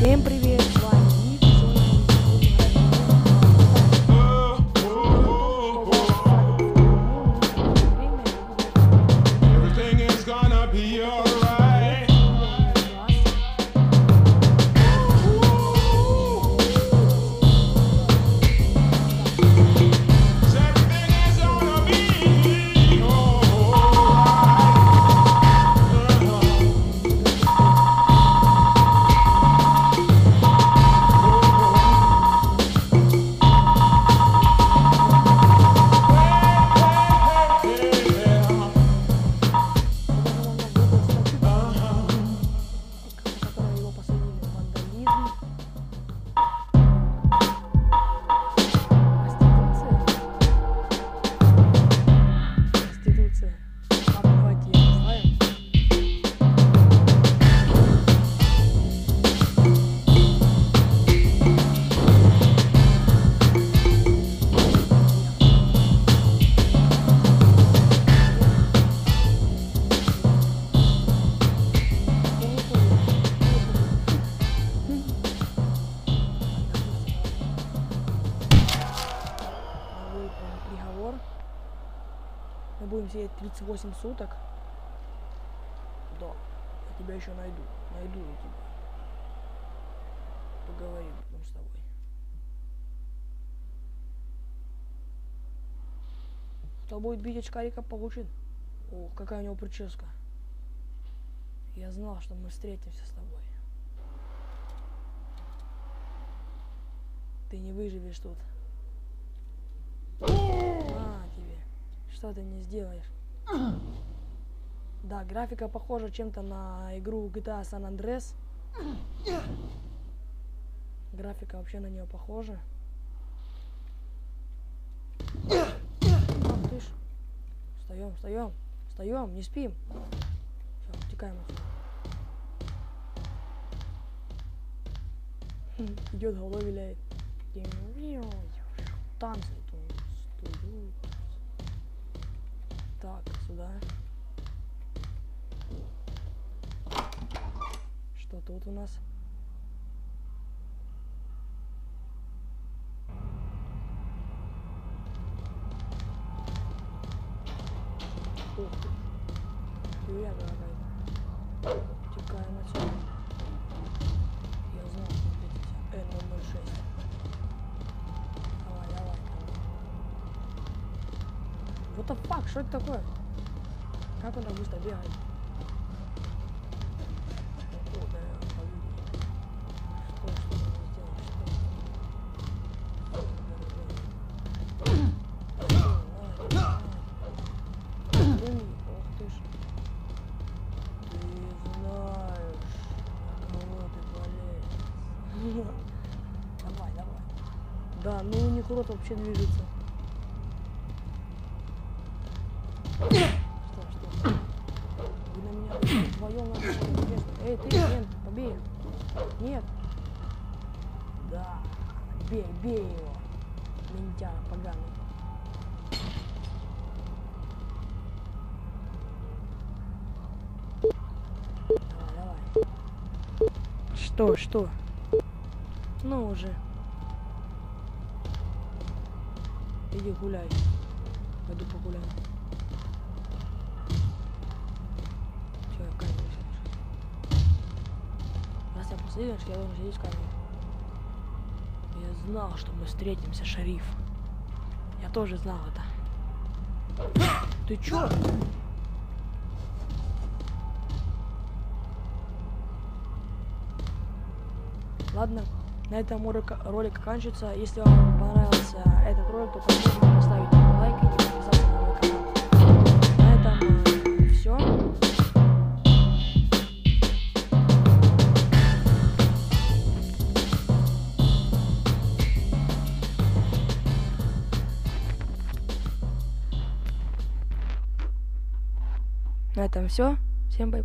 Всем привет, с вами Ник, Everything is gonna be alright. Everything is gonna be который его посадили в вандализм. Проституция. Давайте ее поставим. Приговор. Мы будем сидеть 38 суток. Да, я тебя еще найду. Найду я тебя. Поговорим потом с тобой. Кто будет бить очкарика, получит. О, какая у него прическа. Я знал, что мы встретимся с тобой. Ты не выживешь тут. На тебе. Что ты не сделаешь? Да, графика похожа чем-то на игру GTA San Andreas. Графика вообще на нее похожа. Ах ты ж. Встаем, встаем, встаем, не спим. Все, утекаем отсюда. Идет, головой виляет. Танцы. Так, сюда. Что тут у нас? Ух ты. Дверя какая-то. Текаем отсюда. Я знал, что здесь N006. Давай, давай. What the fuck? Что это такое? Как он так быстро бегает? О, да, погоди. Что нужно сделать? Ох ты ж. Ты знаешь, на кого ты болеешь. Давай, давай. Да, ну у них рот вообще движется. Что? Вы на меня вдвоем надо интересно. Эй, ты, Ген, побей их. Нет. Да. Бей, бей его. Ментяра поганый. Давай, давай. Что? Ну уже. Иди гуляй. Пойду погуляю. Все, я камеру сижу. Раз я последний, я должен сидеть в камере. Я знал, что мы встретимся, шериф. Я тоже знал это. Ты чё? Ладно, на этом ролик оканчивается. Если вам понравился этот ролик, то прошу поставить лайк и подписаться на мой канал. На этом все. На этом все. Всем бай.